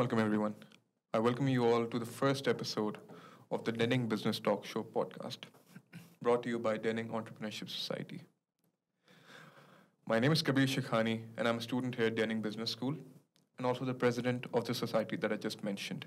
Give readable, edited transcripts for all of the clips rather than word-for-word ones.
Welcome, everyone. I welcome you all to the first episode of the Denning Business Talk Show podcast, brought to you by Denning Entrepreneurship Society. My name is Kabir Shikhani, and I'm a student here at Denning Business School, and also the president of the society that I just mentioned.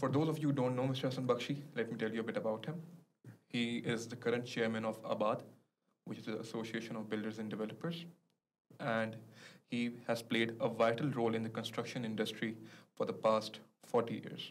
for those of you who don't know Mr. Hassan Bakshi, let me tell you a bit about him. He is the current chairman of ABAD, which is the Association of Builders and Developers, and he has played a vital role in the construction industry for the past 40 years.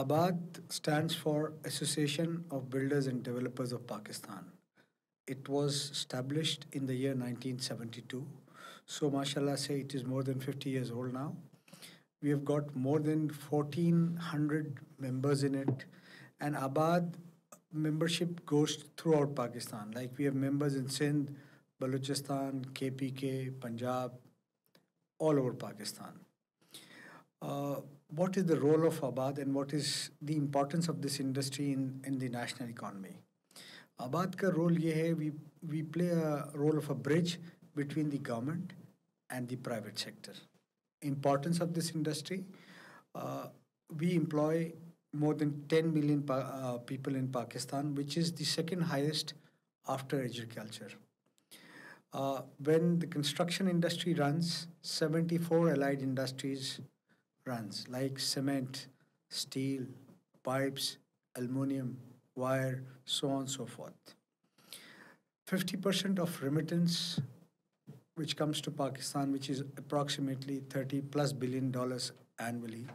ABAD stands for Association of Builders and Developers of Pakistan. It was established in the year 1972. So mashallah say it is more than 50 years old now. We have got more than 1,400 members in it, and ABAD membership goes throughout Pakistan. Like we have members in Sindh, Balochistan, KPK, Punjab, all over Pakistan. What is the role of ABAD and what is the importance of this industry in the national economy? ABAD ka role ye hai, we play a role of a bridge between the government and the private sector. Importance of this industry, we employ more than 10 million people in Pakistan, which is the second highest after agriculture. When the construction industry runs, 74 allied industries runs, like cement, steel, pipes, aluminum, wire, so on and so forth. 50% of remittance which comes to Pakistan, which is approximately $30+ billion annually,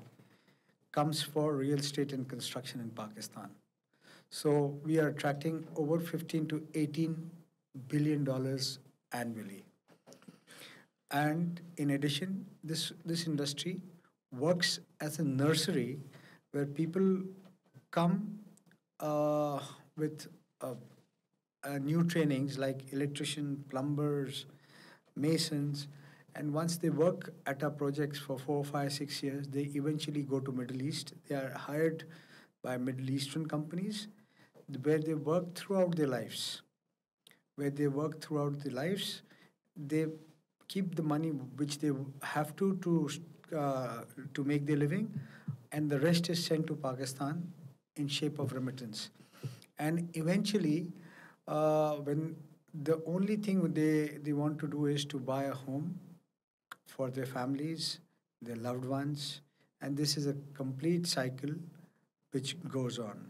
comes for real estate and construction in Pakistan. So we are attracting over $15 to $18 billion annually. And in addition, this industry works as a nursery where people come with new trainings like electrician, plumbers, masons, and once they work at our projects for 4, 5, 6 years, they eventually go to Middle East. They are hired by Middle Eastern companies where they work throughout their lives. They keep the money which they have to make their living, and the rest is sent to Pakistan in shape of remittance. And eventually, when the only thing they want to do is to buy a home for their families, their loved ones, and this is a complete cycle which goes on.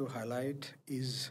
to highlight is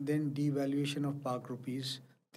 then devaluation of Pak rupees.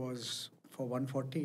was for 140,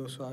200,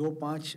2-5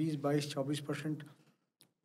20, 22, 24%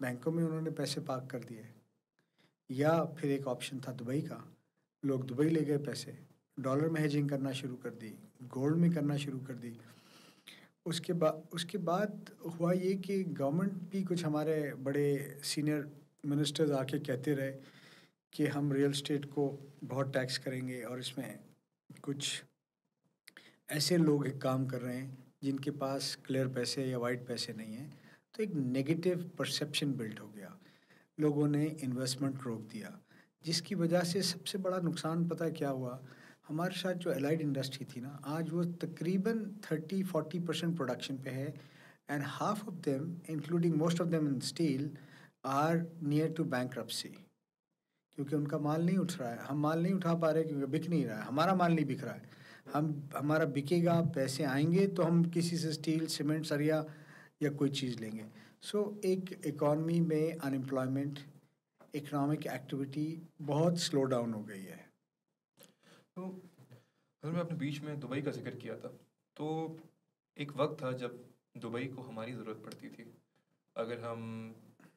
بینکوں میں انہوں نے پیسے park کر دیے، یا پھر ایک آپشن تھا دبئی کا، لوگ دبئی لے گئے پیسے، ڈالر میں ہیجنگ کرنا شروع کر دی، گولڈ میں کرنا شروع کر دی۔ اس کے بعد ہوا یہ کہ گورنمنٹ بھی کچھ ہمارے بڑے سینئر منسٹرز آ کے کہتے رہے کہ ہم ریئل اسٹیٹ کو بہت ٹیکس کریں گے، اور اس میں کچھ ایسے لوگ کام کر رہے ہیں جن کے پاس کلیئر پیسے یا وائٹ پیسے نہیں ہیں، تو ایک نیگیٹو پرسیپشن بلڈ ہو گیا، لوگوں نے انویسٹمنٹ روک دیا، جس کی وجہ سے سب سے بڑا نقصان پتہ کیا ہوا؟ ہمارے ساتھ جو الائڈ انڈسٹری تھی نا، آج وہ تقریباً 30-40% پروڈکشن پہ ہے، and half of them including most of them in steel are near to bankruptcy, کیونکہ ان کا مال نہیں اٹھ رہا ہے، ہم مال نہیں اٹھا پا رہے کیونکہ بک نہیں رہا ہے، ہمارا مال نہیں بک رہا ہے، ہمارا بکے گا، پیسے آئیں گے تو ہم کسی سے اسٹیل، سیمنٹ، سریا یا کوئی چیز لیں گے۔ سو ایک اکانومی میں انمپلائمنٹ، اکنامک ایکٹیویٹی بہت سلو ڈاؤن ہو گئی ہے۔ تو اگر میں اپنے بیچ میں دبئی کا ذکر کیا تھا، تو ایک وقت تھا جب دبئی کو ہماری ضرورت پڑتی تھی۔ اگر ہم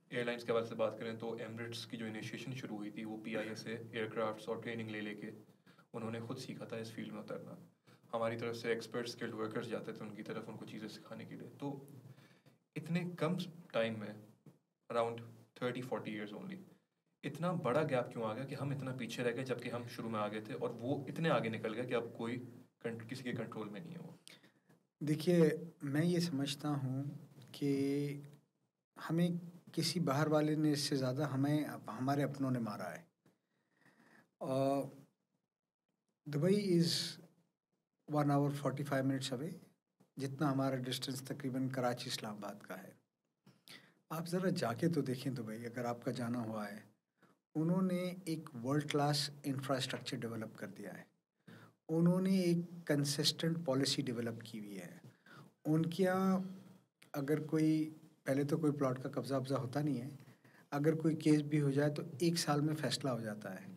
ایئر لائنس کے حوالے سے بات کریں تو ایمریٹس کی جو انیشیشن شروع ہوئی تھی وہ PIA سے ایئر کرافٹس اور ٹریننگ لے کے انہوں نے خود سیکھا تھا اس فیلڈ میں اترنا۔ ہماری طرف سے ایکسپرٹ اسکلڈ ورکرز جاتے تھے ان کی طرف، ان کو چیزیں سکھانے کے لیے۔ تو اتنے کم ٹائم میں، اراؤنڈ 30-40 ایئرز اونلی، اتنا بڑا گیپ کیوں آ گیا کہ ہم اتنا پیچھے رہ گئے جبکہ ہم شروع میں آ گئے تھے، اور وہ اتنے آگے نکل گئے کہ اب کوئی کسی کے کنٹرول میں نہیں ہے وہ؟ دیکھیے، میں یہ سمجھتا ہوں کہ ہمیں کسی باہر والے نے اس سے زیادہ ہمارے اپنوں نے مارا ہے۔ اور دبئی از 1 hour 45 minutes اوے، جتنا ہمارا ڈسٹینس تقریباً کراچی اسلام آباد کا ہے۔ آپ ذرا جا کے تو دیکھیں دبئی، اگر آپ کا جانا ہوا ہے۔ انہوں نے ایک ورلڈ کلاس انفراسٹرکچر ڈیولپ کر دیا ہے، انہوں نے ایک کنسسٹنٹ پالیسی ڈیولپ کی ہوئی ہے۔ ان کے یہاں اگر کوئی، پہلے تو کوئی پلاٹ کا قبضہ ہوتا نہیں ہے، اگر کوئی کیس بھی ہو جائے تو 1 سال میں فیصلہ ہو جاتا ہے۔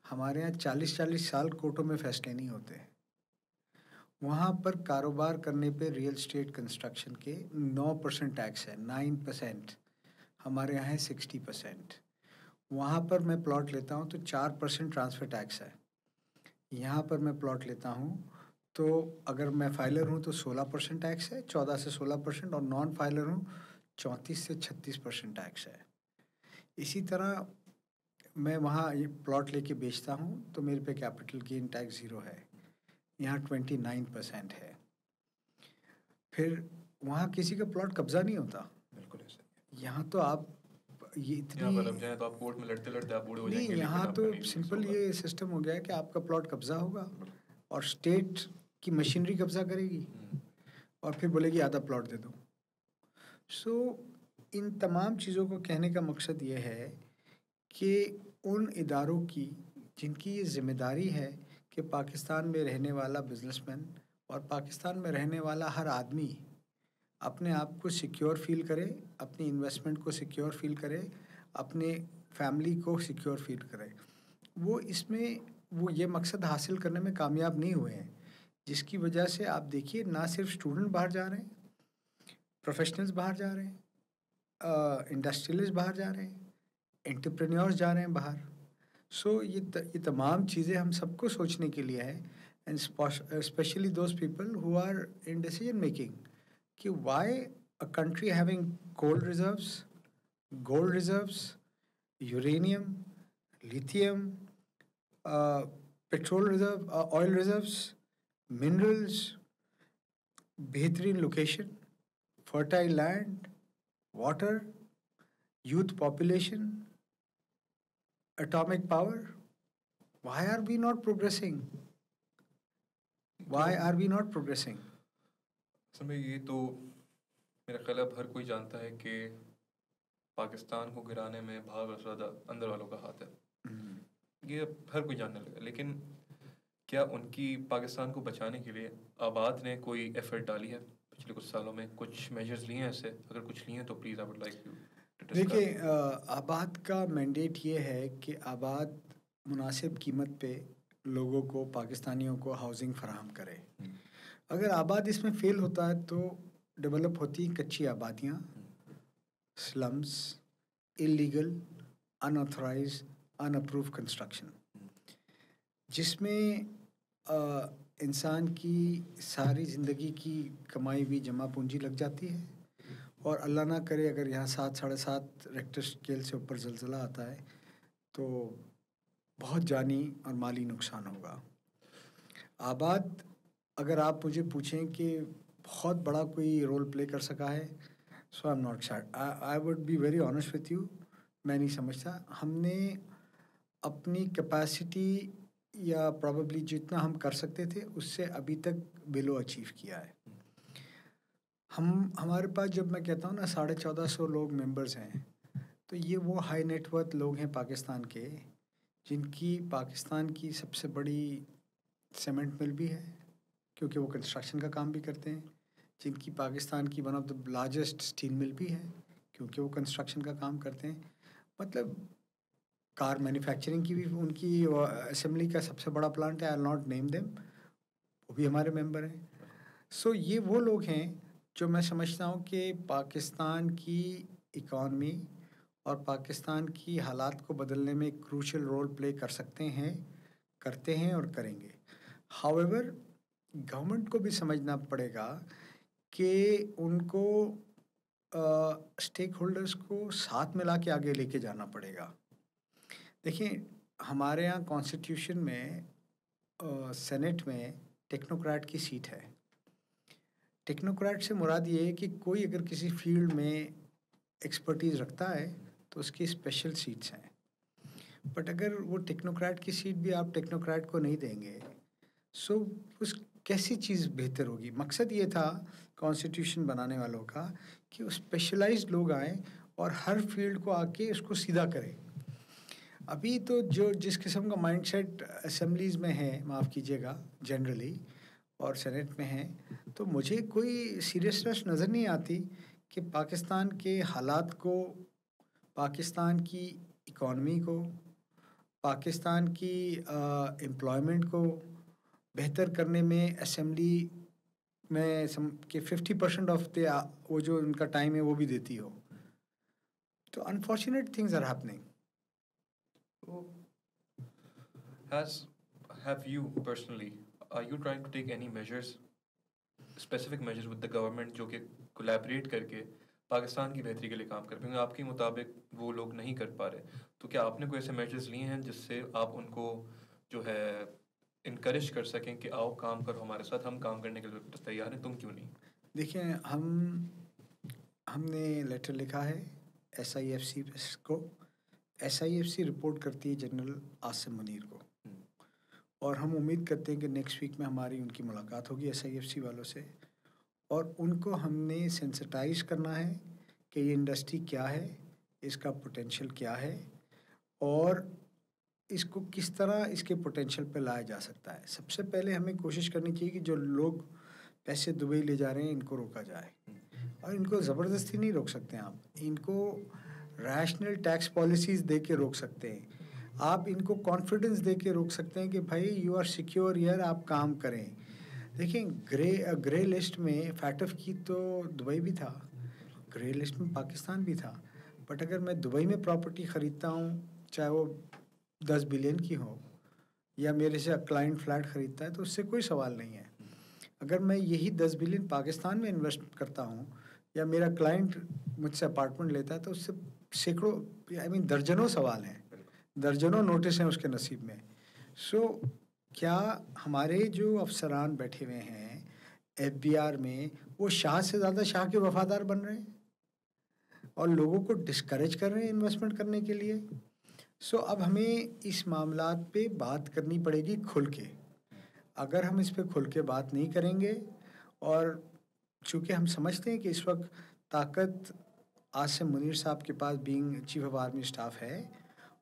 ہمارے یہاں 40 سال کورٹوں میں فیصلے نہیں ہوتے۔ وہاں پر کاروبار کرنے پہ ریئل اسٹیٹ کنسٹرکشن کے 9% ٹیکس ہے، 9%، ہمارے یہاں ہے 60%۔ وہاں پر میں پلاٹ لیتا ہوں تو 4% ٹرانسفر ٹیکس ہے، یہاں پر میں پلاٹ لیتا ہوں تو اگر میں فائلر ہوں تو 16% ٹیکس ہے، 14 سے 16%، اور نان فائلر ہوں 34 سے 36% ٹیکس ہے۔ اسی طرح میں وہاں یہ پلاٹ لے کے بیچتا ہوں تو میرے پہ کیپٹل گین ٹیکس 0 ہے، یہاں 29% ہے۔ پھر وہاں کسی کا پلاٹ قبضہ نہیں ہوتا، بالکل ایسا یہاں تو آپ یہ یہاں اتنی پر اب جائیں تو آپ کورٹ میں لڑتے لڑتے آپ بوڑھے ہو جائیں نہیں، گے، لیکن یہاں آپ تو کا نہیں سمپل ہوگا۔ یہ سسٹم ہو گیا ہے کہ آپ کا پلاٹ قبضہ ہوگا اور اسٹیٹ کی مشینری قبضہ کرے گی اور پھر بولے گی آدھا پلاٹ دے دو۔ سو ان تمام چیزوں کو کہنے کا مقصد یہ ہے کہ ان اداروں کی جن کی یہ ذمہ داری ہے کہ پاکستان میں رہنے والا بزنس مین اور پاکستان میں رہنے والا ہر آدمی اپنے آپ کو سیکیور فیل کرے، اپنی انویسٹمنٹ کو سیکیور فیل کرے، اپنے فیملی کو سیکیور فیل کرے، وہ اس میں وہ یہ مقصد حاصل کرنے میں کامیاب نہیں ہوئے ہیں، جس کی وجہ سے آپ دیکھیے نہ صرف اسٹوڈنٹ باہر جا رہے ہیں، پروفیشنلز باہر جا رہے ہیں، انڈسٹریلسٹ باہر جا رہے ہیں، انٹرپرینیورز جا رہے ہیں باہر۔ سو یہ تمام چیزیں ہم سب کو سوچنے کے لیے ہے، and especially those people who are in decision making, کہ why a country having gold reserves, uranium, lithium, petrol reserve, oil reserves, minerals, بہترین location, fertile land, water, youth population, atomic power, why are we not progressing? Why are we not progressing? اصل میں یہ تو میرا خیال اب ہر کوئی جانتا ہے کہ پاکستان کو گرانے میں بھاگ اور زیادہ اندر والوں کا ہاتھ ہے، یہ اب ہر کوئی جاننے لگا۔ لیکن کیا ان کی پاکستان کو بچانے کے لیے آباد نے کوئی ایفرٹ ڈالی ہے پچھلے کچھ سالوں میں؟ کچھ میجرز لیے ہیں ایسے؟ اگر کچھ لیے ہیں تو please I would like you to discuss. دیکھیے، آباد کا مینڈیٹ یہ ہے کہ آباد مناسب قیمت پہ لوگوں کو، پاکستانیوں کو ہاؤسنگ فراہم کرے۔ اگر آباد اس میں فیل ہوتا ہے تو ڈیولپ ہوتی کچی آبادیاں، slums, illegal, unauthorized, unapproved construction, جس میں انسان کی ساری زندگی کی کمائی ہوئی جمع پونجی لگ جاتی ہے، اور اللہ نہ کرے اگر یہاں 7.5 ریکٹر اسکیل سے اوپر زلزلہ آتا ہے تو بہت جانی اور مالی نقصان ہوگا. آباد اگر آپ مجھے پوچھیں کہ بہت بڑا کوئی رول پلے کر سکا ہے، so I am not sure. I would be very honest with you. میں نہیں سمجھتا. ہم نے اپنی کیپیسٹی یا پرابیبلی جتنا ہم کر سکتے تھے اس سے ابھی تک بلو اچیو کیا ہے. ہمارے پاس جب میں کہتا ہوں نا 1450 لوگ ممبرز ہیں، تو یہ وہ ہائی نیٹ ورتھ لوگ ہیں پاکستان کے، جن کی پاکستان کی سب سے بڑی سیمنٹ مل بھی ہے کیونکہ وہ کنسٹرکشن کا کام بھی کرتے ہیں، جن کی پاکستان کی one of the largest steel mill بھی ہے کیونکہ وہ کنسٹرکشن کا کام کرتے ہیں. مطلب کار مینوفیکچرنگ کی بھی ان کی اسمبلی کا سب سے بڑا پلانٹ ہے. آئی ول ناٹ نیم دیم، وہ بھی ہمارے ممبر ہیں. سو یہ وہ لوگ ہیں جو میں سمجھتا ہوں کہ پاکستان کی اکانومی اور پاکستان کی حالات کو بدلنے میں ایک کروشل رول پلے کر سکتے ہیں، کرتے ہیں اور کریں گے. ہاؤ ایور گورنمنٹ کو بھی سمجھنا پڑے گا کہ ان کو اسٹیک ہولڈرز کو ساتھ ملا کے آگے لے کے جانا پڑے گا. دیکھیں ہمارے یہاں کانسٹیٹیوشن میں سینٹ میں ٹیکنوکریٹ کی سیٹ ہے. ٹیکنوکریٹ سے مراد یہ ہے کہ کوئی اگر کسی فیلڈ میں ایکسپرٹیز رکھتا ہے تو اس کی اسپیشل سیٹس ہیں. بٹ اگر وہ ٹیکنوکریٹ کی سیٹ بھی آپ ٹیکنوکریٹ کو نہیں دیں گے، سو اس کیسی چیز بہتر ہوگی؟ مقصد یہ تھا کانسٹیٹیوشن بنانے والوں کا کہ وہ اسپیشلائزڈ لوگ آئیں اور ہر فیلڈ کو آ کے اس کو سیدھا کریں. ابھی تو جو جس قسم کا مائنڈ سیٹ اسمبلیز میں ہے، معاف کیجیے گا، جنرلی اور سینٹ میں ہے، تو مجھے کوئی سیریسنس نظر نہیں آتی کہ پاکستان کے حالات کو، پاکستان کی اکانومی کو، پاکستان کی امپلائمنٹ کو بہتر کرنے میں اسمبلی میں کہ 50% آف وہ جو ان کا ٹائم ہے وہ بھی دیتی ہو. تو unfortunate things are happening. Have you personally, are you trying to take any measures, specific measures with the government جو کہ collaborate کر کے پاکستان کی بہتری کے لیے کام کر پائیں گے؟ آپ کے مطابق وہ لوگ نہیں کر پا رہے، تو کیا آپ نے کوئی ایسے میجرز لیے ہیں جس سے آپ ان کو جو ہے انکریج کر سکیں کہ آؤ کام کرو ہمارے ساتھ، ہم کام کرنے کے لیے تیار ہیں، تم کیوں نہیں؟ دیکھیں ہم نے لیٹر لکھا ہے SIFC کو. SIFC رپورٹ کرتی ہے جنرل عاصم منیر کو، اور ہم امید کرتے ہیں کہ نیکسٹ ویک میں ہماری ان کی ملاقات ہوگی SIFC والوں سے، اور ان کو ہم نے سینسٹائز کرنا ہے کہ یہ انڈسٹری کیا ہے، اس کا پوٹینشیل کیا ہے، اور اس کو کس طرح اس کے پوٹینشیل پہ لایا جا سکتا ہے. سب سے پہلے ہمیں کوشش کرنی چاہیے کہ جو لوگ پیسے دبئی لے جا رہے ہیں ان کو روکا جائے، اور ان کو زبردستی نہیں روک سکتے آپ، ان کو ریشنل ٹیکس پالیسیز دے کے روک سکتے ہیں. آپ ان کو کانفیڈنس دے کے روک سکتے ہیں کہ بھائی یو آر سیکیور ایئر، آپ کام کریں. دیکھیں گرے لسٹ میں فیٹف کی تو دبئی بھی تھا، گرے لسٹ میں پاکستان بھی تھا. بٹ اگر میں دبئی میں پراپرٹی خریدتا ہوں، چاہے وہ 10 بلین کی ہو، یا میرے سے کلائنٹ فلیٹ خریدتا ہے، تو اس سے کوئی سوال نہیں ہے. اگر میں یہی 10 بلین پاکستان میں انویسٹ کرتا ہوں، یا میرا کلائنٹ مجھ سے اپارٹمنٹ لیتا ہے، تو اس سے سینکڑوں درجنوں سوال ہیں، درجنوں نوٹس ہیں اس کے نصیب میں. سو کیا ہمارے جو افسران بیٹھے ہوئے ہیں FBR میں، وہ شاہ سے زیادہ شاہ کے وفادار بن رہے ہیں اور لوگوں کو ڈسکریج کر رہے ہیں انویسٹمنٹ کرنے کے لیے؟ سو اب ہمیں اس معاملات پہ بات کرنی پڑے گی کھل کے. اگر ہم اس پہ کھل کے بات نہیں کریں گے، اور چونکہ ہم سمجھتے ہیں کہ اس وقت طاقت عاصم منیر صاحب کے پاس being chief of army staff ہے،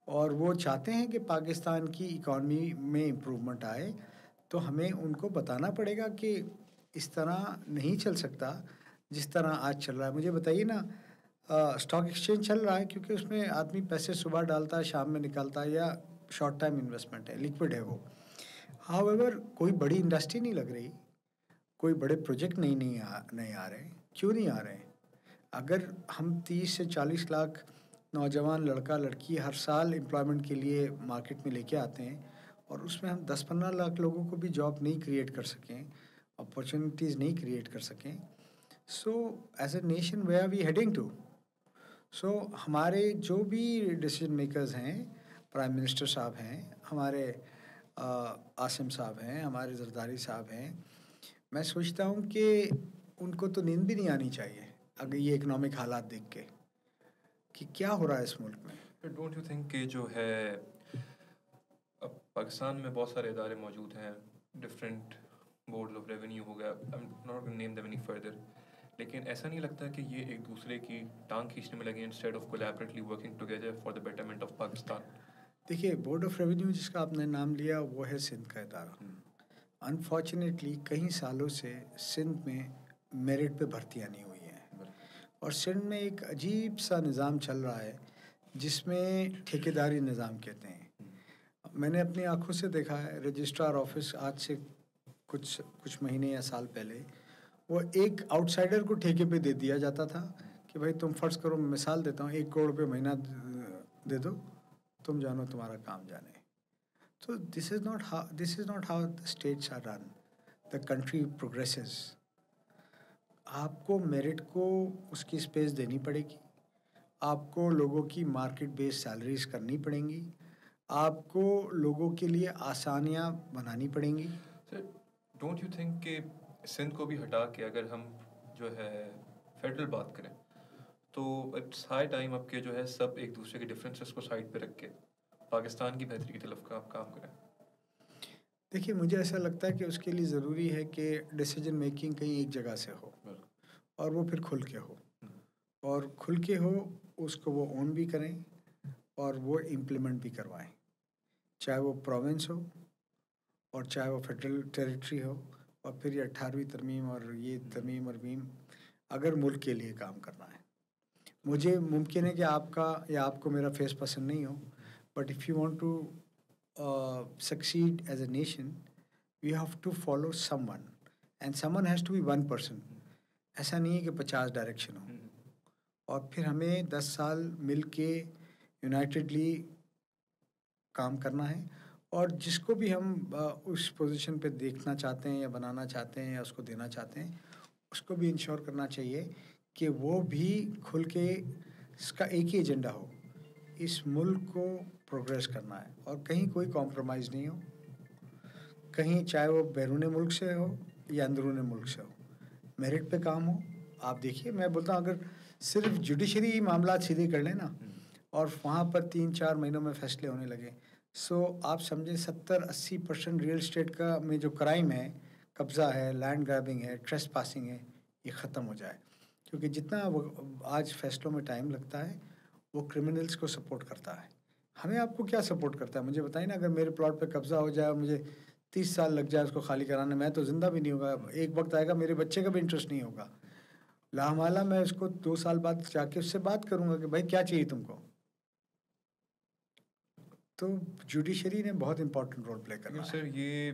اور وہ چاہتے ہیں کہ پاکستان کی اکانومی میں امپرومنٹ آئے، تو ہمیں ان کو بتانا پڑے گا کہ اس طرح نہیں چل سکتا جس طرح آج چل رہا ہے. مجھے بتائیے نا، اسٹاک ایکسچینج چل رہا ہے کیونکہ اس میں آدمی پیسے صبح ڈالتا ہے شام میں نکالتا ہے، یا شارٹ ٹائم انویسٹمنٹ ہے، لیکوڈ ہے وہ. ہاؤ ایور کوئی بڑی انڈسٹری نہیں لگ رہی، کوئی بڑے پروجیکٹ نہیں آ رہے. کیوں نہیں آ رہے ہیں؟ اگر ہم 30 سے 40 لاکھ نوجوان لڑکا لڑکی ہر سال امپلائمنٹ کے لیے مارکیٹ میں لے کے آتے ہیں، اور اس میں ہم 10-15 لاکھ لوگوں کو بھی جاب نہیں کریٹ کر سکیں، اپارچونیٹیز نہیں کریٹ کر سکیں. So as a nation where are we heading to? So ہمارے جو بھی ڈیسیجن میکرز ہیں، پرائم منسٹر صاحب ہیں، ہمارے عاصم صاحب ہیں، ہمارے زرداری صاحب ہیں، میں سوچتا ہوں کہ ان کو تو نیند بھی نہیں آنی چاہیے اگر یہ اکنامک حالات دیکھ کے کہ کیا ہو رہا ہے اس ملک میں. ڈونٹ یو تھنک کہ جو ہے اب پاکستان میں بہت سارے ادارے موجود ہیں، ڈفرینٹ بورڈ آف ریونیو ہو گیا، not name them any further, لیکن ایسا نہیں لگتا کہ یہ ایک دوسرے کی ٹانگ کھینچنے میں لگے instead of collaboratively working together for the betterment of Pakistan? دیکھیے، بورڈ آف ریونیو جس کا آپ نے نام لیا وہ ہے سندھ کا ادارہ. انفارچونیٹلی کئی سالوں سے سندھ میں میرٹ پہ بھرتیاں نہیں ہوئی ہیں، اور سندھ میں ایک عجیب سا نظام چل رہا ہے جس میں ٹھیکیداری نظام کہتے ہیں. میں نے اپنی آنکھوں سے دیکھا ہے، رجسٹرار آفس آج سے کچھ مہینے یا سال پہلے وہ ایک آؤٹ سائڈر کو ٹھیکے پہ دے دیا جاتا تھا کہ بھائی تم فرض کرو، مثال دیتا ہوں، 1 کروڑ روپے مہینہ دے دو، تم جانو تمہارا کام جانے. So this is not how the states are run. The country progresses. آپ کو میرٹ کو اس کی اسپیس دینی پڑے گی، آپ کو لوگوں کی مارکیٹ بیس سیلریز کرنی پڑیں گی، آپ کو لوگوں کے لیے آسانیاں بنانی پڑیں گی. سر ڈونٹ یو تھنک کہ سندھ کو بھی ہٹا کے اگر ہم جو ہے فیڈرل بات کریں تو اٹس ہائی ٹائم اب کہ جو ہے سب ایک دوسرے کے ڈفرینسز کو سائڈ پہ رکھ کے پاکستان کی بہتری کی طرف کام کریں؟ دیکھیے، مجھے ایسا لگتا ہے کہ اس کے لیے ضروری ہے کہ ڈیسیجن میکنگ کہیں ایک جگہ سے ہو، اور وہ پھر کھل کے ہو، اور کھل کے ہو اس کو وہ اون بھی کریں اور وہ امپلیمنٹ بھی کروائیں، چاہے وہ پروونس ہو اور چاہے وہ فیڈرل ٹیریٹری ہو. اور پھر یہ 18ویں ترمیم اور یہ ترمیم ورمیم اگر ملک کے لیے کام کرنا ہے. مجھے ممکن ہے کہ آپ کا یا آپ کو میرا فیس پسند نہیں ہو، but if you want to succeed as a nation, we have to follow someone, and someone has to be one person. ایسا نہیں ہے کہ 50 ڈائریکشن ہو. اور پھر ہمیں 10 سال مل کے یونائٹڈلی کام کرنا ہے، اور جس کو بھی ہم اس پوزیشن پہ دیکھنا چاہتے ہیں یا بنانا چاہتے ہیں یا اس کو دینا چاہتے ہیں، اس کو بھی انشور کرنا چاہیے کہ وہ بھی کھل کے اس کا ایک ہی ایجنڈا ہو، اس ملک کو پروگریس کرنا ہے، اور کہیں کوئی کمپرومائز نہیں ہو، کہیں چاہے وہ بیرون ملک سے ہو یا اندرون ملک سے ہو، میرٹ پہ کام ہو. آپ دیکھیے، میں بولتا ہوں اگر صرف جوڈیشری معاملات سیدھے کر لیں نا، اور وہاں پر 3-4 مہینوں میں فیصلے ہونے لگے، سو آپ سمجھیں 70-80% ریئل اسٹیٹ کا میں جو کرائم ہے، قبضہ ہے، لینڈ گریبنگ ہے، ٹریس پاسنگ ہے، یہ ختم ہو جائے. کیونکہ جتنا آج فیصلوں میں ٹائم لگتا ہے وہ کرمنلز کو سپورٹ کرتا ہے. ہمیں آپ کو کیا سپورٹ کرتا ہے؟ مجھے بتائیں نا، اگر میرے پلاٹ پہ قبضہ ہو جائے اور مجھے 30 سال لگ جائے اس کو خالی کرانے، میں تو زندہ بھی نہیں ہوگا. ایک وقت آئے گا میرے بچے کا بھی انٹرسٹ نہیں ہوگا، لامحالہ میں اس کو 2 سال بعد جا کے اس سے بات کروں گا کہ بھائی کیا چاہیے تم کو. تو جوڈیشری نے بہت امپورٹنٹ رول پلے کرنا ہے. سر یہ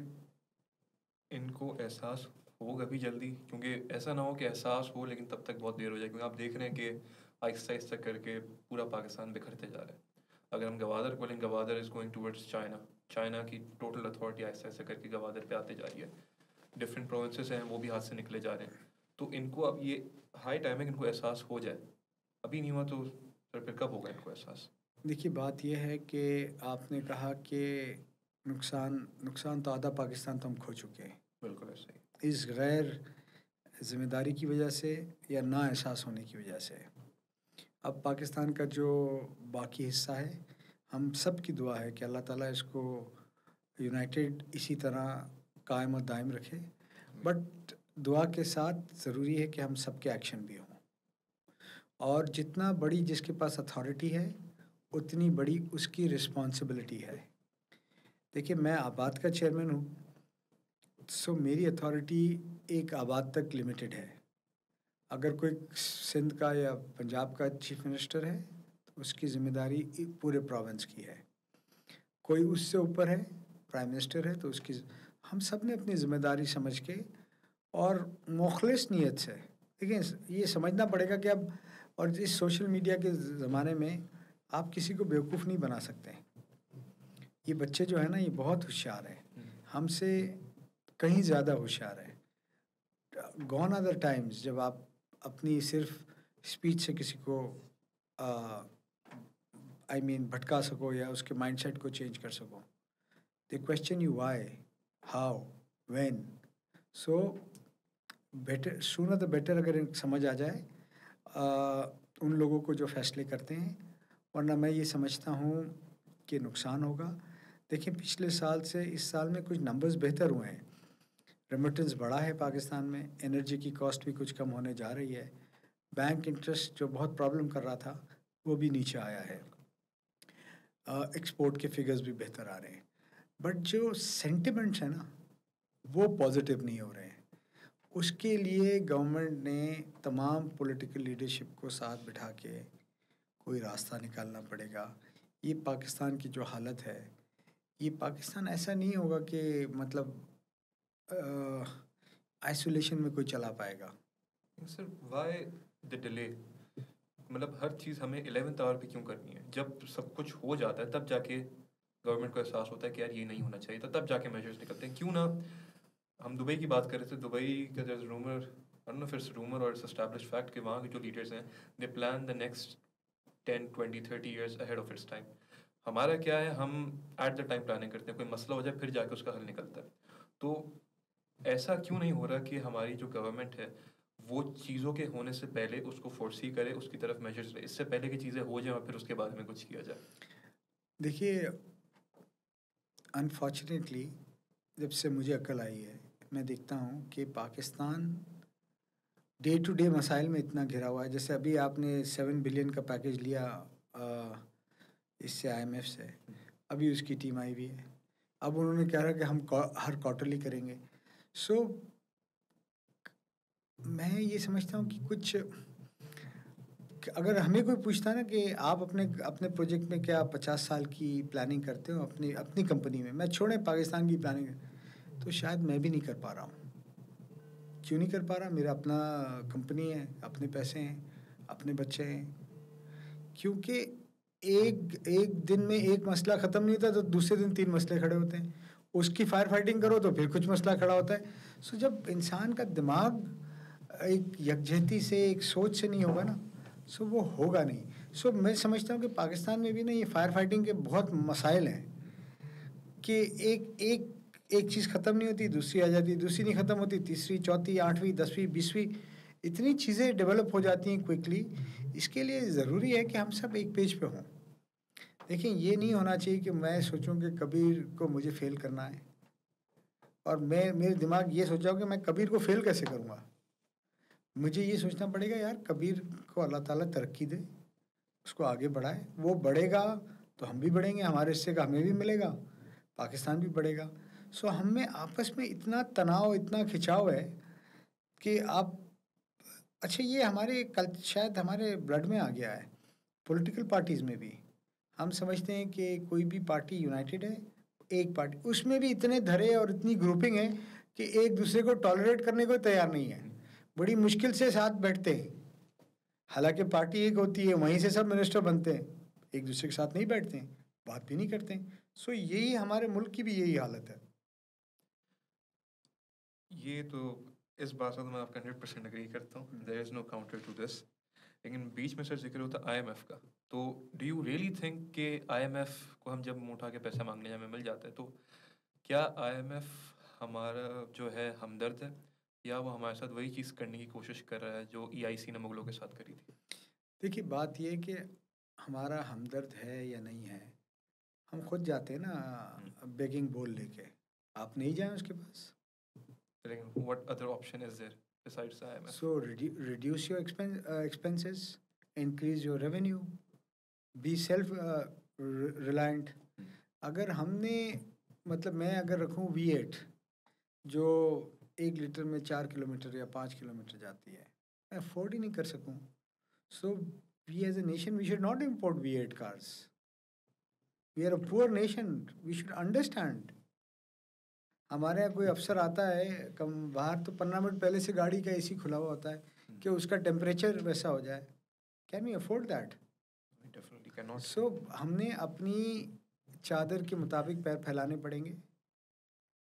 ان کو احساس ہوگا بھی جلدی، کیونکہ ایسا نہ ہو کہ احساس ہو لیکن تب تک بہت دیر ہو جائے، کیونکہ آپ دیکھ رہے ہیں کہ آہستہ آہستہ کر کے پورا پاکستان بکھرتے جا رہا ہے. اگر ہم گوادر کو لیں، Gwadar is going towards China کی ٹوٹل اتھارٹی آہستہ آہستہ کر کے گوادر پہ آتے جا رہی ہے. ڈفرینٹ پروونسز ہیں وہ بھی ہاتھ سے نکلے جا رہے ہیں. تو ان کو اب یہ ہائی ٹائم ہے کہ ان کو احساس ہو جائے. ابھی نہیں ہوا تو سر پھر کب ہوگا ان کو احساس؟ دیکھیے، بات یہ ہے کہ آپ نے کہا کہ نقصان تو آدھا پاکستان تو ہم کھو چکے ہیں. بالکل ایسا ہی. اس غیر ذمہ داری کی وجہ سے یا نا احساس ہونے کی وجہ سے. اب پاکستان کا جو باقی حصہ ہے، ہم سب کی دعا ہے کہ اللہ تعالیٰ اس کو یونائٹڈ اسی طرح قائم و دائم رکھے. بٹ دعا کے ساتھ ضروری ہے کہ ہم سب کے ایکشن بھی ہوں، اور جتنا بڑی جس کے پاس اتھارٹی ہے اتنی بڑی اس کی رسپانسبلٹی ہے. دیکھیے، میں آباد کا چیئرمین ہوں، سو میری اتھارٹی ایک آباد تک لمیٹڈ ہے. اگر کوئی سندھ کا یا پنجاب کا چیف منسٹر ہے تو اس کی ذمہ داری پورے پروونس کی ہے. کوئی اس سے اوپر ہے، پرائم منسٹر ہے، تو اس کی ہم سب نے اپنی ذمہ داری سمجھ کے اور مخلص نیت سے، دیکھیں یہ سمجھنا پڑے گا کہ اب، اور اس سوشل میڈیا کے زمانے میں آپ کسی کو بیوقوف نہیں بنا سکتے. یہ بچے جو ہے نا یہ بہت ہوشیار ہیں, ہم سے کہیں زیادہ ہوشیار ہیں. گون ادر ٹائمز جب آپ اپنی صرف اسپیچ سے کسی کو بھٹکا سکو یا اس کے مائنڈ سیٹ کو چینج کر سکو. The question you why, how, when. So better sooner the better اگر سمجھ آ جائے ان لوگوں کو جو فیصلے کرتے ہیں, ورنہ میں یہ سمجھتا ہوں کہ نقصان ہوگا. دیکھیں پچھلے سال سے اس سال میں کچھ نمبرز بہتر ہوئے ہیں. ریمیٹنس بڑھا ہے پاکستان میں, انرجی کی کاسٹ بھی کچھ کم ہونے جا رہی ہے, بینک انٹرسٹ جو بہت پرابلم کر رہا تھا وہ بھی نیچے آیا ہے, ایکسپورٹ کے فگرز بھی بہتر آ رہے ہیں. بٹ جو سینٹیمنٹس ہیں نا وہ پازیٹیو نہیں ہو رہے ہیں. اس کے لیے گورنمنٹ نے تمام پولیٹیکل لیڈرشپ کو ساتھ بٹھا کے کوئی راستہ نکالنا پڑے گا. یہ پاکستان کی جو حالت ہے, یہ پاکستان ایسا نہیں ہوگا کہ مطلب آئسولیشن میں کوئی چلا پائے گا. سر وائی دا ڈیلے؟ مطلب ہر چیز ہمیں 11th آور پہ کیوں کرنی ہے؟ جب سب کچھ ہو جاتا ہے تب جا کے گورنمنٹ کو احساس ہوتا ہے کہ یار یہ نہیں ہونا چاہیے تھا, تب جا کے میجرز نکلتے ہیں. کیوں نہ ہم دبئی کی بات کر رہے تھے, دبئی کا جو رومر اور اسٹیبلش فیکٹ کہ وہاں کے جو لیڈرز ہیں they plan the next 10, 20, 30 years ahead of its time. ہمارا کیا ہے, ہم ایٹ دا ٹائم پلاننگ کرتے ہیں, کوئی مسئلہ ہو جائے پھر جا کے اس کا حل نکلتا ہے. تو ایسا کیوں نہیں ہو رہا کہ ہماری جو گورنمنٹ ہے وہ چیزوں کے ہونے سے پہلے اس کو فورسی کرے, اس کی طرف میجرز لے, اس سے پہلے کہ چیزیں ہو جائیں اور پھر اس کے بعد میں کچھ کیا جائے؟ دیکھیے انفارچونیٹلی جب سے مجھے عقل آئی ہے میں دیکھتا ہوں کہ پاکستان ڈے ٹو ڈے مسائل میں اتنا گھرا ہوا ہے. جیسے ابھی آپ نے 7 بلین کا پیکیج لیا اس سے IMF سے, ابھی اس کی ٹیم آئی ہوئی ہے. اب انہوں نے کہہ رہا کہ ہم ہر کوارٹرلی کریں گے. سو میں یہ سمجھتا ہوں کہ کچھ اگر ہمیں کوئی پوچھتا ہے نا کہ آپ اپنے پروجیکٹ میں کیا 50 سال کی پلاننگ کرتے ہو اپنی کمپنی میں چھوڑیں پاکستان کی پلاننگ, تو شاید میں بھی نہیں کر پا رہا ہوں. کیوں نہیں کر پا رہا؟ میرا اپنا کمپنی ہے, اپنے پیسے ہیں, اپنے بچے ہیں. کیونکہ ایک دن میں ایک مسئلہ ختم نہیں ہوتا تو دوسرے دن 3 مسئلے کھڑے ہوتے ہیں. اس کی فائر فائٹنگ کرو تو پھر کچھ مسئلہ کھڑا ہوتا ہے. سو جب انسان کا دماغ ایک یکجہتی سے ایک سوچ سے نہیں ہوگا نا, سو وہ ہوگا نہیں. سو میں سمجھتا ہوں کہ پاکستان میں بھی نا یہ فائر فائٹنگ کے بہت مسائل ہیں کہ ایک چیز ختم نہیں ہوتی دوسری آ جاتی, دوسری نہیں ختم ہوتی تیسری, چوتھی, 8ویں, 10ویں, 20ویں, اتنی چیزیں ڈیولپ ہو جاتی ہیں کوئکلی. اس کے لیے ضروری ہے کہ ہم سب ایک پیج پہ ہوں. دیکھیں یہ نہیں ہونا چاہیے کہ میں سوچوں کہ کبیر کو مجھے فیل کرنا ہے اور میرے دماغ یہ سوچا ہو کہ میں کبیر کو فیل کیسے کروں گا. مجھے یہ سوچنا پڑے گا یار کبیر کو اللہ تعالیٰ ترقی دے, اس کو آگے بڑھائے, وہ بڑھے گا تو ہم بھی بڑھیں گے, ہمارے حصے کا ہمیں بھی ملے گا, پاکستان بھی بڑھے گا. سو ہم میں آپس میں اتنا تناؤ, اتنا کھنچاؤ ہے کہ آپ اچھا یہ ہمارے شاید ہمارے بلڈ میں آ گیا ہے. پولیٹیکل پارٹیز میں بھی ہم سمجھتے ہیں کہ کوئی بھی پارٹی یونائٹڈ ہے, ایک پارٹی, اس میں بھی اتنے دھرے اور اتنی گروپنگ ہے کہ ایک دوسرے کو ٹالریٹ کرنے کو تیار نہیں ہے, بڑی مشکل سے ساتھ بیٹھتے ہیں. حالانکہ پارٹی ایک ہوتی ہے, وہیں سے سب منسٹر بنتے ہیں, ایک دوسرے کے ساتھ نہیں بیٹھتے ہیں, بات بھی نہیں کرتے ہیں. سو یہی ہمارے ملک کی بھی یہی حالت ہے. یہ تو اس بات سے تو میں آپ کا 100% اگری کرتا ہوں, دیر از نو کاؤنٹر ٹو دس. لیکن بیچ میں سر ذکر ہوتا IMF کا, تو ڈو یو ریئلی تھنک کہ IMF کو ہم جب اٹھا کے پیسہ مانگنے ہمیں مل جاتا ہے, تو کیا IMF ہمارا جو ہے ہمدرد ہے, یا وہ ہمارے ساتھ وہی چیز کرنے کی کوشش کر رہا ہے جو EIC نے مغلوں کے ساتھ کری تھی؟ دیکھیے بات یہ ہے کہ ہمارا ہمدرد ہے یا نہیں ہے, ہم خود جاتے ہیں نا بیگنگ بول لے کے, آپ نہیں جائیں اس کے پاس. لیکن what other option is there besides IMF? So reduce your expenses, increase your revenue, be self reliant. اگر ہم نے مطلب میں اگر رکھوں V8 جو 1 لیٹر میں 4 کلومیٹر یا 5 کلومیٹر جاتی ہے, میں افورڈ ہی نہیں کر سکوں. So we as a nation, we should not import V8 cars. We are a poor nation. We should understand. ہمارے یہاں کوئی افسر آتا ہے باہر تو 15 منٹ پہلے سے گاڑی کا AC کھلا ہوا ہوتا ہے کہ اس کا ٹیمپریچر ویسا ہو جائے. Can we afford that? cannot. So ہم نے اپنی چادر کے مطابق پیر پھیلانے پڑیں گے،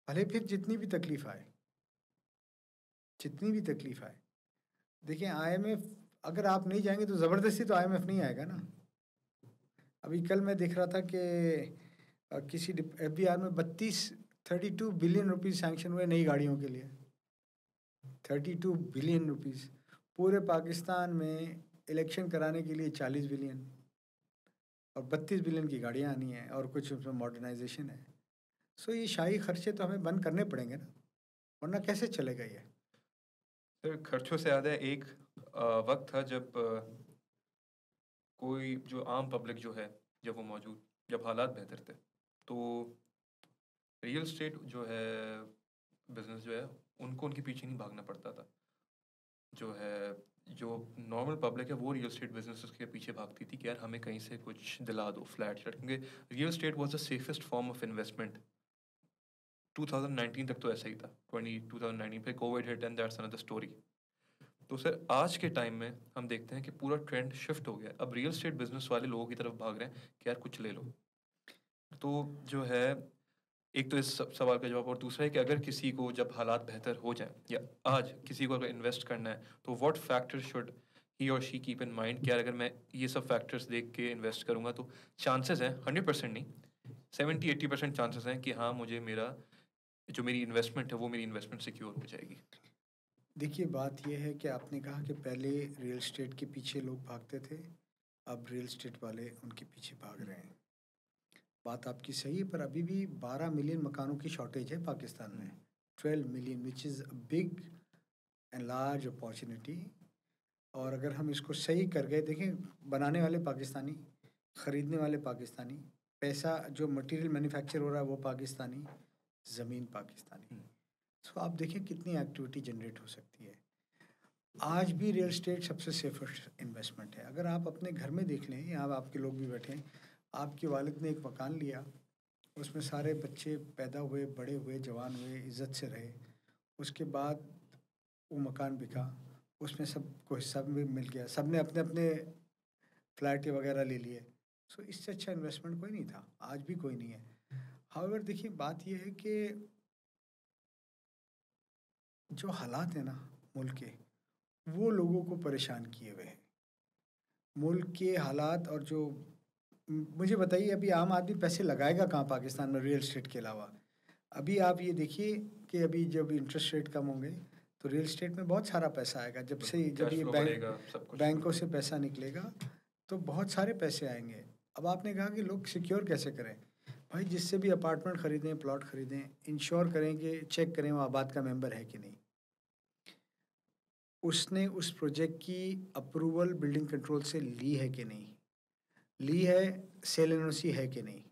بھلے پھر جتنی بھی تکلیف آئے. دیکھیں آئی ایم ایف اگر آپ نہیں جائیں گے تو زبردستی تو آئی ایم ایف نہیں آئے گا نا. ابھی کل میں دیکھ رہا تھا کہ کسی ایف بی آر میں 32 بلین روپیز سینکشن ہوئے نئی گاڑیوں کے لیے. 32 بلین روپیز. پورے پاکستان میں الیکشن کرانے کے لیے 40 بلین اور 32 بلین کی گاڑیاں آنی ہیں اور کچھ اس میں ماڈرنائزیشن ہے. سو یہ شاہی خرچے تو ہمیں بند کرنے پڑیں گے نا، ورنہ کیسے چلے گا یہ. سر خرچوں سے زیادہ ایک وقت تھا جب کوئی جو عام پبلک جو ہے جب وہ موجود، جب حالات بہتر تھے تو ریئل اسٹیٹ جو ہے بزنس جو ہے ان کو ان کے پیچھے نہیں بھاگنا پڑتا تھا. جو نارمل پبلک ہے وہ ریئل اسٹیٹ بزنس کے پیچھے بھاگتی تھی کہ یار ہمیں کہیں سے کچھ دلا دو فلیٹ شیٹ، کیونکہ real estate was the safest form of investment. 2019 تک تو ایسا ہی تھا. 2019 پہ Covid hit and that's another story. تو سر آج کے ٹائم میں ہم دیکھتے ہیں کہ پورا ٹرینڈ شفٹ ہو گیا. اب ریئل اسٹیٹ بزنس والے لوگوں کی طرف بھاگ رہے ہیں کہ یار کچھ لے لو. تو جو ہے ایک تو اس سوال کا جواب، اور دوسرا ہے کہ اگر کسی کو جب حالات بہتر ہو جائیں یا آج کسی کو اگر انویسٹ کرنا ہے تو واٹ فیکٹر شوڈ ہی اور شی کیپ ان مائنڈ کہ یار اگر میں یہ سب فیکٹرس دیکھ کے انویسٹ کروں گا تو چانسز ہیں 100% نہیں 70-80% چانسز ہیں کہ ہاں مجھے میری انویسٹمنٹ ہے وہ میری انویسٹمنٹ سیکیور ہو جائے گی. دیکھیے بات یہ ہے کہ آپ نے کہا کہ پہلے ریئل اسٹیٹ کے پیچھے لوگ بھاگتے تھے، اب ریئل اسٹیٹ والے ان کے پیچھے بھاگ رہے ہیں. بات آپ کی صحیح ہے، پر ابھی بھی 12 ملین مکانوں کی شارٹیج ہے پاکستان میں. 12 million which is a big and large opportunity. اور اگر ہم اس کو صحیح کر گئے، دیکھیں بنانے والے پاکستانی، خریدنے والے پاکستانی، پیسہ جو مٹیریل مینوفیکچر ہو رہا ہے وہ پاکستانی، زمین پاکستانی. سو آپ دیکھیں کتنی ایکٹیویٹی جنریٹ ہو سکتی ہے. آج بھی ریئل اسٹیٹ سب سے سیفسٹ انویسٹمنٹ ہے. اگر آپ اپنے گھر میں دیکھ لیں، یہاں آپ کے لوگ بھی بیٹھے ہیں، آپ کے والد نے ایک مکان لیا، اس میں سارے بچے پیدا ہوئے، بڑے ہوئے، جوان ہوئے، عزت سے رہے. اس کے بعد وہ مکان بکا، اس میں سب کو حصہ بھی مل گیا، سب نے اپنے اپنے فلیٹ وغیرہ لے لیے. سو اس سے اچھا انویسٹمنٹ کوئی نہیں تھا، آج بھی کوئی نہیں ہے. ہاؤیور دیکھیے بات یہ ہے کہ جو حالات ہیں نا ملک کے، وہ لوگوں کو پریشان کیے ہوئے ہیں. ملک کے حالات، اور جو مجھے بتائیے ابھی عام آدمی پیسے لگائے گا کہاں پاکستان میں ریئل اسٹیٹ کے علاوہ؟ ابھی آپ یہ دیکھیے کہ ابھی جب انٹرسٹ ریٹ کم ہوں گے تو ریئل اسٹیٹ میں بہت سارا پیسہ آئے گا. جب یہ بینکوں سے پیسہ نکلے گا تو بہت سارے پیسے آئیں گے. اب آپ نے کہا کہ لوگ سیکیور کیسے کریں؟ بھائی جس سے بھی اپارٹمنٹ خریدیں، پلاٹ خریدیں، انشور کریں کہ چیک کریں وہ آباد کا ممبر ہے کہ نہیں، اس نے اس پروجیکٹ کی اپروول بلڈنگ کنٹرول سے لی ہے کہ نہیں، لی ہے، سیل این او سی ہے کہ نہیں.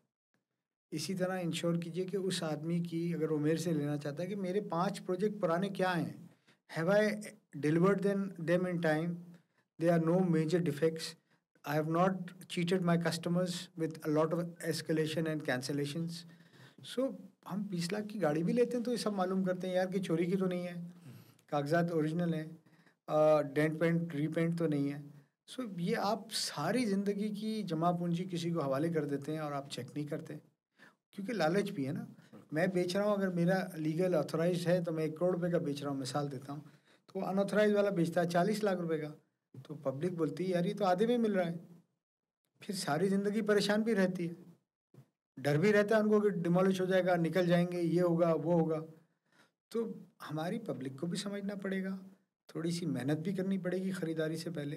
اسی طرح انشور کیجئے کہ اس آدمی کی، اگر وہ میرے سے لینا چاہتا ہے، کہ میرے 5 پروجیکٹ پرانے کیا ہیں، have I delivered them in time, they are no major defects, I have not cheated my customers with a lot of escalation and cancellations. So ہم 20 لاکھ کی گاڑی بھی لیتے ہیں تو یہ سب معلوم کرتے ہیں یار کہ چوری کی تو نہیں ہے، کاغذات اوریجنل ہیں، ڈینٹ پینٹ ری پینٹ تو نہیں ہے. سو یہ آپ ساری زندگی کی جمع پونجی کسی کو حوالے کر دیتے ہیں اور آپ چیک نہیں کرتے، کیونکہ لالچ بھی ہے نا. میں بیچ رہا ہوں، اگر میرا لیگل آتھورائزڈ ہے تو میں 1 کروڑ روپے کا بیچ رہا ہوں، مثال دیتا ہوں، تو ان آتھورائز والا بیچتا ہے 40 لاکھ روپے کا، تو پبلک بولتی ہے یار یہ تو آدھے میں مل رہا ہے. پھر ساری زندگی پریشان بھی رہتی ہے، ڈر بھی رہتا ہے ان کو کہ ڈیمالش ہو جائے گا، نکل جائیں گے، یہ ہوگا وہ ہوگا. تو ہماری پبلک کو بھی سمجھنا پڑے گا، تھوڑی سی محنت بھی کرنی پڑے گی خریداری سے پہلے.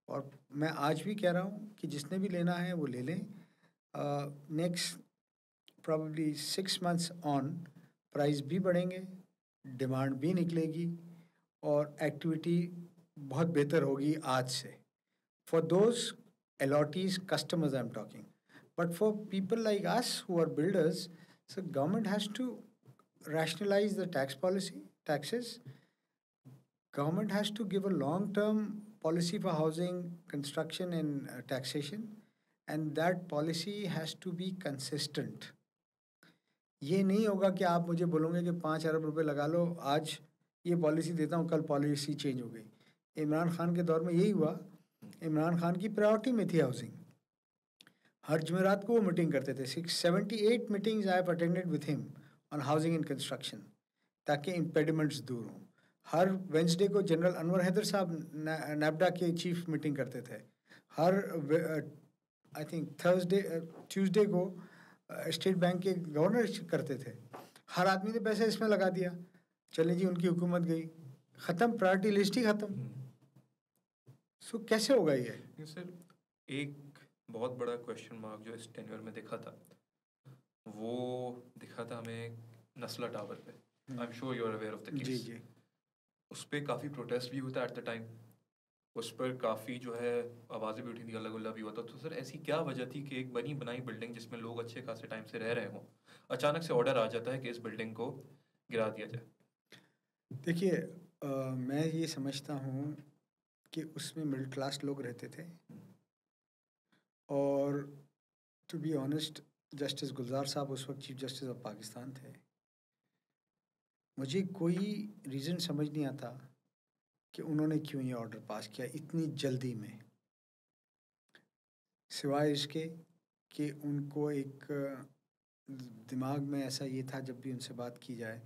اور میں آج بھی کہہ رہا ہوں کہ جس نے بھی لینا ہے وہ لے لیں. Next probably 6 months on price بھی بڑھیں گے، ڈیمانڈ بھی نکلے گی، اور ایکٹیویٹی بہت بہتر ہوگی آج سے. For those allottees customers I'm talking, but for people like us who are builders, so government has to rationalize the taxes. Government has to give a long-term policy for housing, construction and taxation, and that policy has to be consistent. یہ نہیں ہوگا کہ آپ مجھے بولو گے کہ 5 ارب روپے لگا لو، آج یہ پالیسی دیتا ہوں، کل پالیسی چینج ہو گئی. عمران خان کے دور میں یہی ہوا. عمران خان کی پرائیورٹی میں تھی ہاؤسنگ، ہر جمعرات کو وہ میٹنگ کرتے تھے. 78 meetings I have attended with him on housing and construction, تاکہ امپیڈیمنٹس دور ہوں. ہر وینسڈے کو جنرل انور حیدر صاحب نیبڈا کے چیف میٹنگ کرتے تھے. ہر آئی تھنک ٹیوزڈے کو اسٹیٹ بینک کے گورنر کرتے تھے. ہر آدمی نے پیسہ اس میں لگا دیا, چلیں جی ان کی حکومت گئی, ختم, پرائرٹی لسٹ ہی ختم. سو کیسے ہوگا یہ؟ سر ایک بہت بڑا کویشچن مارک جو اس ٹینیور میں دکھا تھا, وہ دکھا تھا ہمیں نسلا ٹاور پہ. I am sure you are aware of the G case. جی. اس پہ کافی پروٹیسٹ بھی ہوتا ایٹ دا ٹائم, اس پر کافی جو ہے آوازیں بھی اٹھی تھیں, اللہ اللہ بھی ہوتا. تو سر ایسی کیا وجہ تھی کہ ایک بنی بنائی بلڈنگ جس میں لوگ اچھے خاصے ٹائم سے رہ رہے ہوں, اچانک سے آرڈر آ جاتا ہے کہ اس بلڈنگ کو گرا دیا جائے؟ دیکھیے میں یہ سمجھتا ہوں کہ اس میں مڈل کلاس لوگ رہتے تھے, اور ٹو بی آنیسٹ جسٹس گلزار صاحب اس وقت چیف جسٹس آف پاکستان تھے. مجھے کوئی ریزن سمجھ نہیں آتا کہ انہوں نے کیوں یہ آرڈر پاس کیا اتنی جلدی میں, سوائے اس کے کہ ان کو ایک دماغ میں ایسا یہ تھا جب بھی ان سے بات کی جائے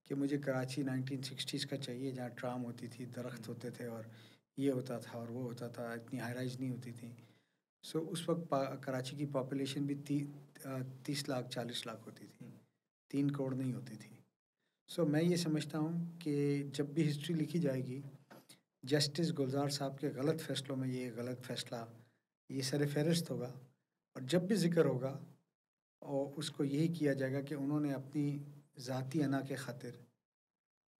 کہ مجھے کراچی 1960s کا چاہیے, جہاں ٹرام ہوتی تھی, درخت ہوتے تھے, اور یہ ہوتا تھا اور وہ ہوتا تھا, اتنی ہائی رائز نہیں ہوتی تھی. سو اس وقت کراچی کی پاپولیشن بھی 30 لاکھ 40 لاکھ ہوتی تھی, 3 کروڑ نہیں ہوتی تھی. سو میں یہ سمجھتا ہوں کہ جب بھی ہسٹری لکھی جائے گی, جسٹس گلزار صاحب کے غلط فیصلوں میں یہ غلط فیصلہ یہ سر فہرست ہوگا, اور جب بھی ذکر ہوگا اور اس کو یہی کیا جائے گا کہ انہوں نے اپنی ذاتی انا کے خاطر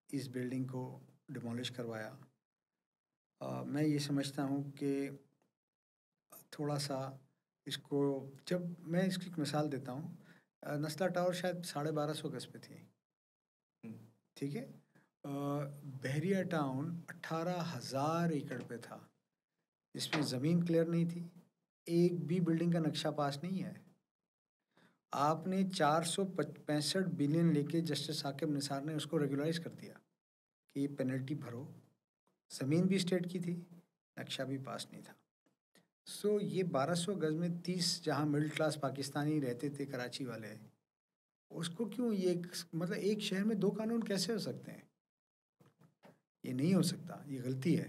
اس بلڈنگ کو ڈیمولش کروایا. میں یہ سمجھتا ہوں کہ تھوڑا سا اس کو, جب میں اس کی ایک مثال دیتا ہوں, نسلا ٹاور شاید 1250 گز پہ تھی, ٹھیک ہے. بحریہ ٹاؤن 18,000 ایکڑ پہ تھا, جس میں زمین کلیئر نہیں تھی, ایک بھی بلڈنگ کا نقشہ پاس نہیں ہے. آپ نے 465 بلین لے کے جسٹس ثاقب نثار نے اس کو ریگولائز کر دیا کہ یہ پینلٹی بھرو. زمین بھی اسٹیٹ کی تھی, نقشہ بھی پاس نہیں تھا. سو یہ 1200 گز میں 30 جہاں مڈل کلاس پاکستانی رہتے تھے کراچی والے, اس کو کیوں یہ مطلب ایک شہر میں 2 قانون کیسے ہو سکتے ہیں؟ یہ نہیں ہو سکتا, یہ غلطی ہے.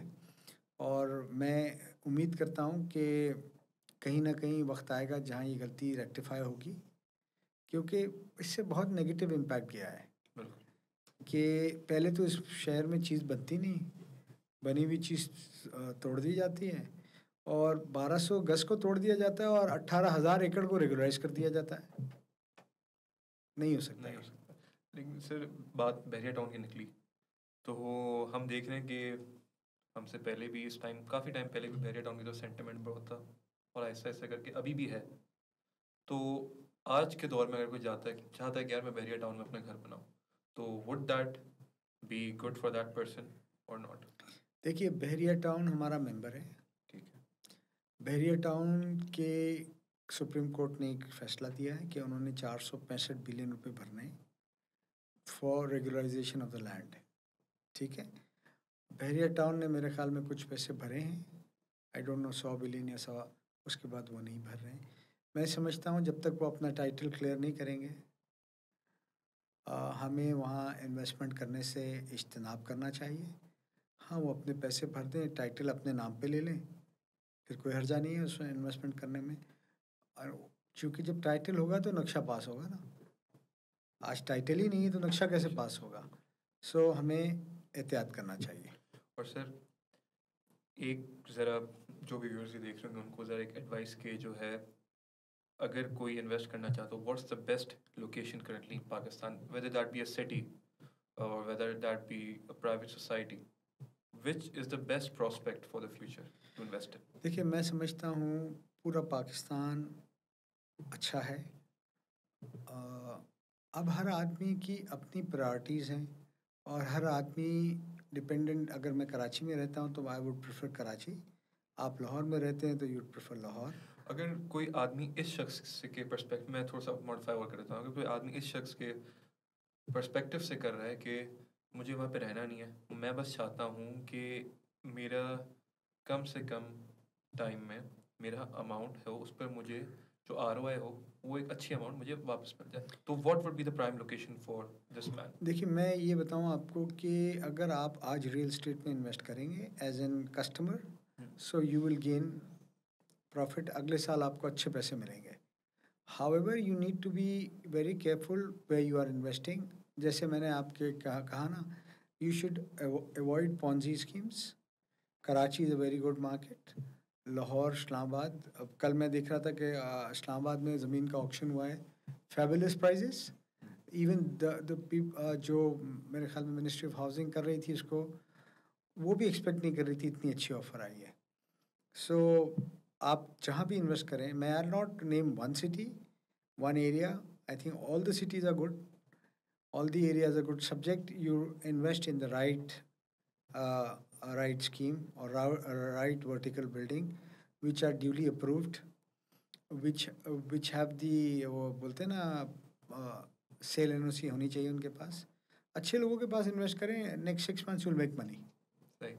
اور میں امید کرتا ہوں کہ کہیں نہ کہیں وقت آئے گا جہاں یہ غلطی ریکٹیفائی ہوگی, کیونکہ اس سے بہت نگیٹو امپیکٹ گیا ہے. کہ پہلے تو اس شہر میں چیز بنتی نہیں, بنی ہوئی چیز توڑ دی جاتی ہے, اور 1200 گز کو توڑ دیا جاتا ہے, اور 18,000 ایکڑ کو ریگولائز کر دیا جاتا ہے. نہیں ہو سکتا. لیکن سر بات بحریہ ٹاؤن کی نکلی, تو ہم دیکھ رہے ہیں کہ ہم سے پہلے بھی اس ٹائم کافی ٹائم پہلے بھی بحریہ ٹاؤن کی تو سینٹیمنٹ بہت تھا, اور ایسا ایسا کر کے ابھی بھی ہے. تو آج کے دور میں اگر کوئی چاہتا ہے کہ یار میں بحریہ ٹاؤن میں اپنا گھر بناؤں, تو would that be good for that person or not? دیکھیے بحریہ ٹاؤن ہمارا ممبر ہے, ٹھیک ہے. بحریہ ٹاؤن کے سپریم کورٹ نے ایک فیصلہ دیا ہے کہ انہوں نے 465 بلین روپے بھرنے فار ریگولائزیشن آف دا لینڈ, ٹھیک ہے. بحریہ ٹاؤن نے میرے خیال میں کچھ پیسے بھرے ہیں, آئی ڈونٹ نو 100 بلین یا 100, اس کے بعد وہ نہیں بھر رہے ہیں. میں سمجھتا ہوں جب تک وہ اپنا ٹائٹل کلیئر نہیں کریں گے, ہمیں وہاں انویسٹمنٹ کرنے سے اجتناب کرنا چاہیے. ہاں وہ اپنے پیسے بھر دیں, ٹائٹل اپنے نام پہ لے لیں, پھر کوئی حرجہ نہیں ہے اس میں انویسٹمنٹ کرنے میں. اور چونکہ جب ٹائٹل ہوگا تو نقشہ پاس ہوگا نا, آج ٹائٹل ہی نہیں ہے تو نقشہ کیسے پاس ہوگا؟ سو ہمیں احتیاط کرنا چاہیے. اور سر ایک ذرا جو بھی ویورز دیکھ رہے ہیں ان کو ذرا ایک ایڈوائس کہ جو ہے اگر کوئی انویسٹ کرنا چاہتا ہو, what's the best location currently in Pakistan, whether that be a city اور whether that be a private society, which is the best prospect for the future to invest in? دیکھیے میں سمجھتا ہوں پورا پاکستان اچھا ہے. اب ہر آدمی کی اپنی پرائرٹیز ہیں, اور ہر آدمی ڈپینڈنٹ. اگر میں کراچی میں رہتا ہوں تو آئی ووڈ پریفر کراچی, آپ لاہور میں رہتے ہیں تو یو ووڈ پریفر لاہور. اگر کوئی آدمی اس شخص کے پرسپیکٹو میں تھوڑا سا ماڈیفائی اور کرتا ہوں, اگر کوئی آدمی اس شخص کے پرسپیکٹو سے کر رہا ہے کہ مجھے وہاں پہ رہنا نہیں ہے, میں بس چاہتا ہوں کہ میرا کم سے کم ٹائم میں میرا اماؤنٹ ہے اس پر مجھے جو ROI ہو وہ ایک اچھی اماؤنٹ مجھے واپس مل جائے. تو what would be the prime location for this man? دیکھیے میں یہ بتاؤں آپ کو کہ اگر آپ آج ریئل اسٹیٹ میں انویسٹ کریں گے as an customer so you will gain profit. اگلے سال آپ کو اچھے پیسے ملیں گے. However you need to be very careful where you are investing. جیسے میں نے آپ کے کہا نا, you should avoid Ponzi schemes. Karachi is a very good market. Lahore, Islamabad, اب کل میں دیکھ رہا تھا کہ اسلام آباد میں زمین کا آکشن ہوا ہے, فیبولس پرائزز. ایون جو میرے خیال میں منسٹری آف ہاؤسنگ کر رہی تھی اس کو, وہ بھی ایکسپیکٹ نہیں کر رہی تھی اتنی اچھی آفر آئی ہے. سو آپ جہاں بھی انویسٹ کریں, میں are not name one city one area. I think all the cities are good, all the areas are good, subject you invest in the right scheme or right vertical building which are duly approved, which have the وہ بولتے ہیں نا cell NOC ہونی چاہیے ان کے پاس. اچھے لوگوں کے پاس انویسٹ کریں, next 6 months you will make money. صحیح.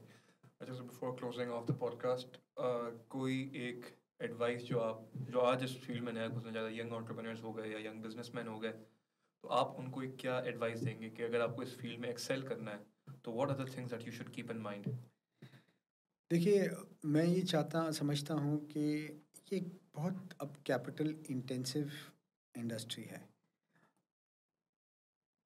اچھا sir, before closing of the podcast, کوئی ایک ایڈوائس جو آج اس فیلڈ میں نیا گھسنا چاہتا ہے, ینگ انٹرپرینرز ہو گئے یا ینگ بزنس مین ہو گئے, تو آپ ان کو ایک کیا ایڈوائس دیں گے کہ اگر آپ کو اس فیلڈ میں ایکسیل کرنا ہے تو what are the things that you should keep in mind? دیکھیے میں یہ سمجھتا ہوں کہ یہ بہت اب کیپٹل انٹینسو انڈسٹری ہے.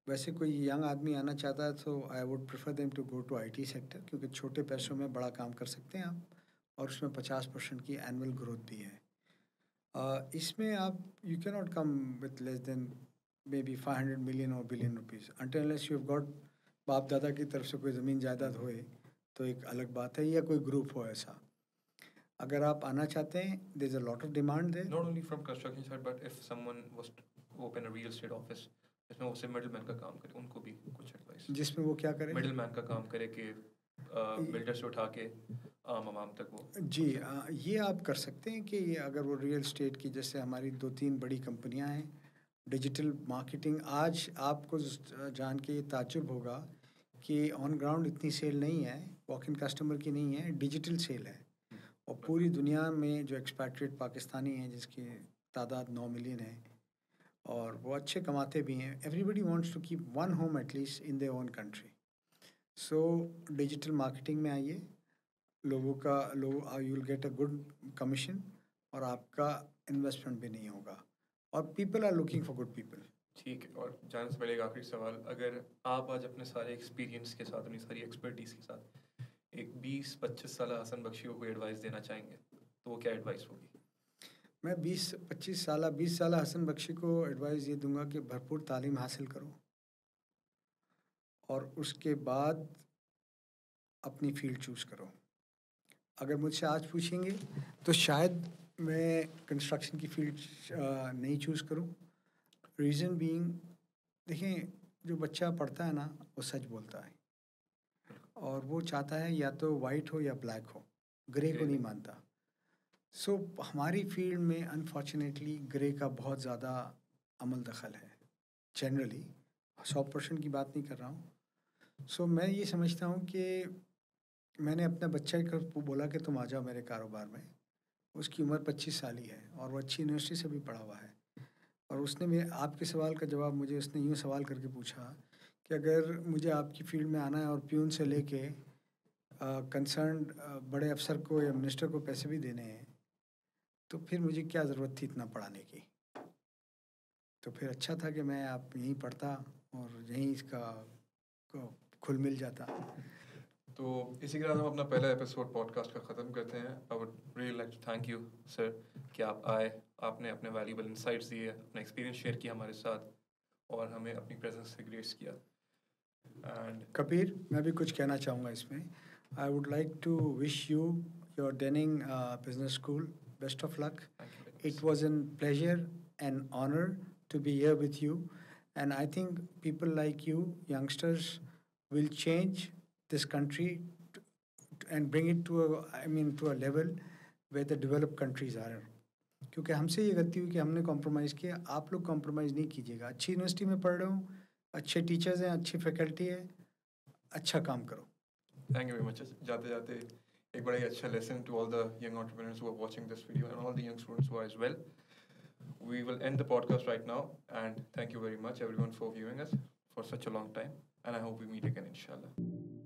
ویسے کوئی ینگ آدمی آنا چاہتا ہے تو I would prefer them to go to IT sector, کیونکہ چھوٹے پیسوں میں بڑا کام کر سکتے ہیں آپ, اور اس میں 50% کی اینول گروتھ بھی ہے. اس میں آپ یو کی not come with less than may be 500 million or billion rupees until unless you have got باپ دادا کی طرف سے کوئی زمین جائیداد ہوئے تو ایک الگ بات ہے, یا کوئی گروپ ہو ایسا. اگر آپ آنا چاہتے ہیں, there is a lot of demand there. Not only from construction side but if someone was to open a real estate office جس میں وہ سے مڈل مین کا کام کرے, ان کو بھی کچھ ایڈوائس. جس میں وہ کیا کرے, مڈل مین کا کام کرے کہ بلڈر سے اٹھا کے عوام تک وہ. جی یہ آپ کر سکتے ہیں کہ اگر وہ ریئل اسٹیٹ کی, جیسے ہماری 2-3 بڑی کمپنیاں ہیں, ڈیجیٹل مارکیٹنگ. آج آپ کو جان کے یہ تعجب ہوگا کہ آن گراؤنڈ اتنی سیل نہیں ہے, واک ان کسٹمر کی نہیں ہے, ڈیجیٹل سیل ہے. اور پوری دنیا میں جو ایکسپیٹریٹ پاکستانی ہیں جس کی تعداد 9 ملین ہے, اور وہ اچھے کماتے بھی ہیں. Everybody wants to keep one home at least in their own country. So digital marketing میں آئیے, you will get a good commission, اور آپ کا انویسٹمنٹ بھی نہیں ہوگا, اور people are looking for good people. ٹھیک ہے. اور جانے سے پہلے ایک آخری سوال, اگر آپ آج اپنے سارے ایکسپیرینس کے ساتھ, اپنی ساری ایکسپرٹیز کے ساتھ ایک 20-25 سالہ حسن بخشی کو کوئی ایڈوائس دینا چاہیں گے تو وہ کیا ایڈوائس ہوگی؟ میں 20 سالہ حسن بخشی کو ایڈوائس یہ دوں گا کہ بھرپور تعلیم حاصل کرو, اور اس کے بعد اپنی فیلڈ چوز کرو. اگر مجھ سے آج پوچھیں گے تو شاید میں کنسٹرکشن کی فیلڈ نہیں چوز کروں. ریزن بینگ, دیکھیں جو بچہ پڑھتا ہے نا وہ سچ بولتا ہے, اور وہ چاہتا ہے یا تو وائٹ ہو یا بلیک ہو, گرے کو نہیں مانتا. سو ہماری فیلڈ میں انفارچونیٹلی گرے کا بہت زیادہ عمل دخل ہے. جنرلی 100% کی بات نہیں کر رہا ہوں. سو میں یہ سمجھتا ہوں کہ میں نے اپنا بچہ کو بولا کہ تم آ جاؤ میرے کاروبار میں. اس کی عمر 25 سال ہی ہے, اور وہ اچھی یونیورسٹی سے بھی پڑھا ہوا ہے. اور اس نے آپ کے سوال کا جواب مجھے اس نے یوں سوال کر کے پوچھا کہ اگر مجھے آپ کی فیلڈ میں آنا ہے اور پیون سے لے کے کنسرنڈ بڑے افسر کو یا منسٹر کو پیسے بھی دینے ہیں, تو پھر مجھے کیا ضرورت تھی اتنا پڑھانے کی. تو پھر اچھا تھا کہ میں آپ یہیں پڑھتا اور یہیں اس کا کھل مل جاتا. تو اسی کے ساتھ ہم اپنا پہلا ایپیسوڈ پوڈ کاسٹ کا ختم کرتے ہیں. I would really like to thank you sir کہ آپ آئے, آپ نے اپنے ویلیبل انسائٹس دیے, اپنا ایکسپیرینس شیئر کیا ہمارے ساتھ, اور ہمیں اپنی پریزنس سے گریس کیا. اینڈ کبیر, میں بھی کچھ کہنا چاہوں گا اس میں. I would like to wish you your Denning business school best of luck. It was a pleasure and honor to be here with you, and I think people like you, youngsters, will change this country and bring it to a level where the developed countries are. کیونکہ ہم سے یہ غلطی ہوئی کہ ہم نے compromise کیا. آپ لوگ کمپرومائز نہیں کیجیے گا. اچھی یونیورسٹی میں پڑھ رہے ہوں, اچھے ٹیچرز ہیں, اچھی فیکلٹی ہے, اچھا کام کرو. Thank you very much. جاتے جاتے ایک بڑا ہی اچھا lesson to all the young entrepreneurs who are watching this video and all the young students who are as well. we will end the podcast right now. And thank you very much, everyone, for viewing us for such a long time. And I hope we meet again, inshallah.